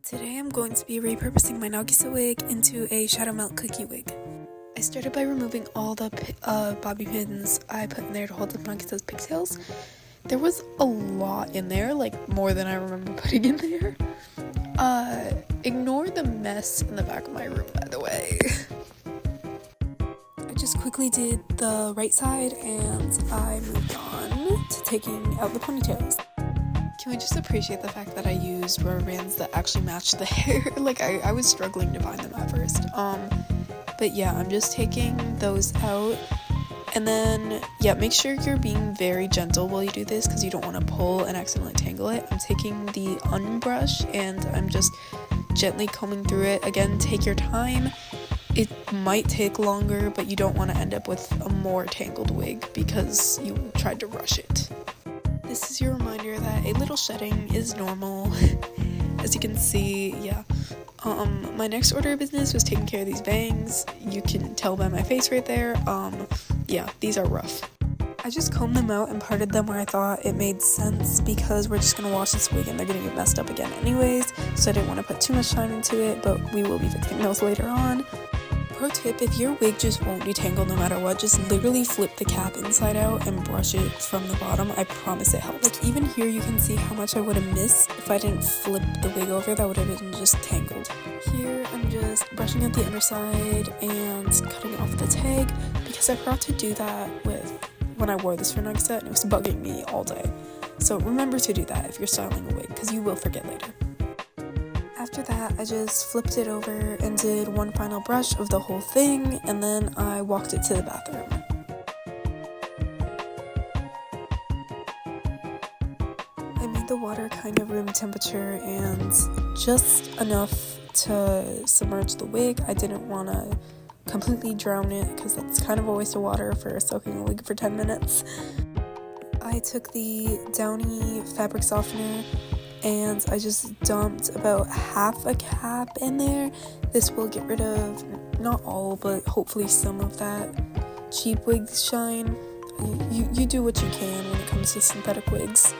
Today I'm going to be repurposing my Nagisa wig into a shadow melt cookie wig. I started by removing all the bobby pins I put in there to hold up Nagisa's pigtails. There was a lot in there, like more than I remember putting in there. Ignore the mess in the back of my room, by the way. I just quickly did the right side and I moved on to taking out the ponytails. Can we just appreciate the fact that I used rubber bands that actually matched the hair? Like, I was struggling to find them at first. But yeah, I'm just taking those out. And then, yeah, make sure you're being very gentle while you do this because you don't want to pull and accidentally tangle it. I'm taking the unbrush and I'm just gently combing through it. Again, take your time. It might take longer, but you don't want to end up with a more tangled wig because you tried to rush it. This is your reminder that a little shedding is normal. As you can see, yeah. My next order of business was taking care of these bangs. You can tell by my face right there. Yeah, these are rough. I just combed them out and parted them where I thought it made sense because we're just gonna wash this wig and they're gonna get messed up again anyways. So I didn't want to put too much time into it, but we will be fixing those later on. Pro tip, if your wig just won't detangle no matter what, just literally flip the cap inside out and brush it from the bottom. I promise it helps. Like, even here you can see how much I would have missed if I didn't flip the wig over. That would have been just tangled. Here I'm just brushing out the underside and cutting off the tag because I forgot to do that when I wore this for Nagisa and it was bugging me all day. So remember to do that if you're styling a wig because you will forget later. After that, I just flipped it over and did one final brush of the whole thing, and then I walked it to the bathroom. I made the water kind of room temperature and just enough to submerge the wig. I didn't want to completely drown it because that's kind of a waste of water for soaking a wig for 10 minutes. I took the Downy fabric softener and I just dumped about half a cap in there. This will get rid of, not all, but hopefully some of that cheap wig shine. You do what you can when it comes to synthetic wigs.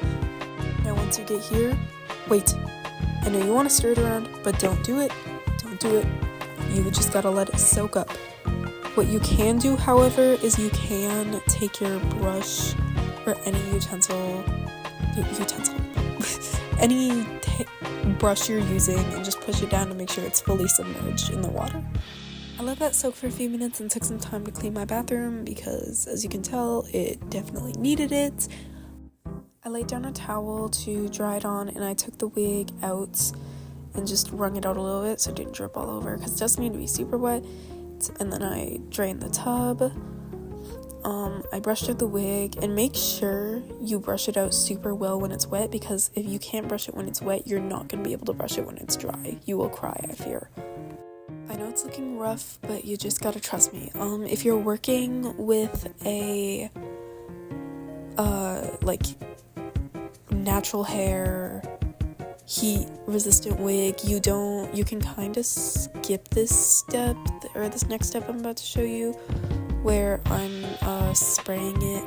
Now once you get here, wait. I know you want to stir it around, but don't do it. Don't do it. You just gotta let it soak up. What you can do, however, is you can take your brush or any utensil, any brush you're using and just push it down to make sure it's fully submerged in the water. I let that soak for a few minutes and took some time to clean my bathroom because, as you can tell, it definitely needed it. I laid down a towel to dry it on and I took the wig out and just wrung it out a little bit so it didn't drip all over because it doesn't need to be super wet. And then I drained the tub. I brushed out the wig, and make sure you brush it out super well when it's wet because if you can't brush it when it's wet, you're not going to be able to brush it when it's dry. You will cry, I fear. I know it's looking rough, but you just gotta trust me. If you're working with a like natural hair heat resistant wig, you can kind of skip this step or this next step I'm about to show you, where I'm spraying it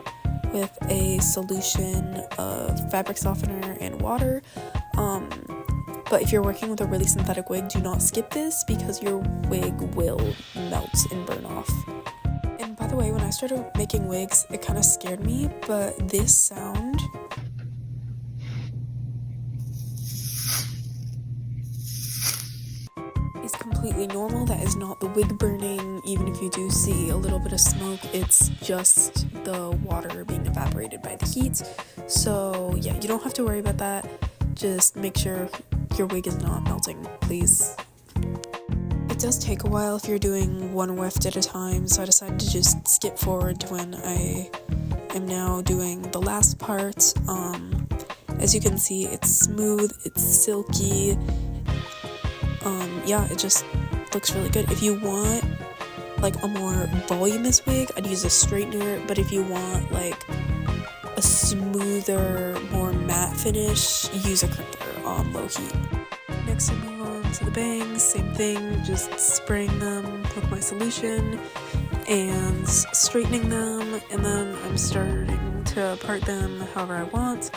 with a solution of fabric softener and water. But if you're working with a really synthetic wig, do not skip this because your wig will melt and burn off. And by the way, when I started making wigs, it kind of scared me, but this sound is completely normal. That is not the wig burning. Even if you do see a little bit of smoke, it's just the water being evaporated by the heat. So yeah, you don't have to worry about that. Just make sure your wig is not melting, please. It does take a while if you're doing one weft at a time, so I decided to just skip forward to when I am now doing the last part. As you can see, it's smooth, it's silky. Yeah, it just looks really good. If you want like a more voluminous wig, I'd use a straightener, but if you want like a smoother, more matte finish, use a crimper on low heat. Next I move on to the bangs, same thing, just spraying them with my solution and straightening them, and then I'm starting to part them however I want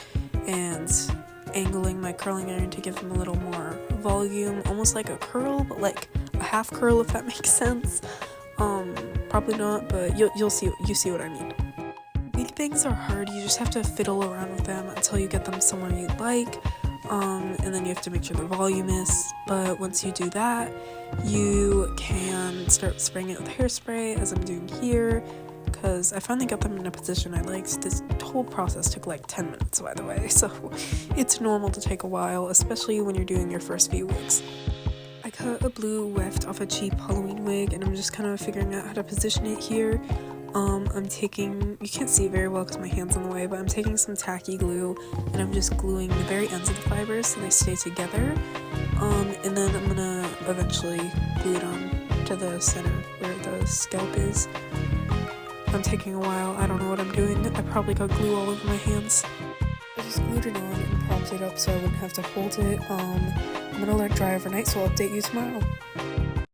and angling my curling iron to give them a little more volume, almost like a curl, but like a half curl, if that makes sense. Probably not, but you see what I mean. Wig bangs are hard. You just have to fiddle around with them until you get them somewhere you like, and then you have to make sure the volume is. But once you do that, you can start spraying it with hairspray, as I'm doing here, because I finally got them in a position I liked. This whole process took like 10 minutes, by the way, so it's normal to take a while, especially when you're doing your first few wigs. I cut a blue weft off a cheap Halloween wig, and I'm just kind of figuring out how to position it here. I'm taking, you can't see it very well because my hand's in the way, but I'm taking some tacky glue, and I'm just gluing the very ends of the fibers so they stay together, and then I'm gonna eventually glue it on to the center where the scalp is. I'm taking a while, I don't know what I'm doing. I probably got glue all over my hands. I just glued it on and propped it up so I wouldn't have to hold it. I'm gonna let it dry overnight, so I'll update you tomorrow.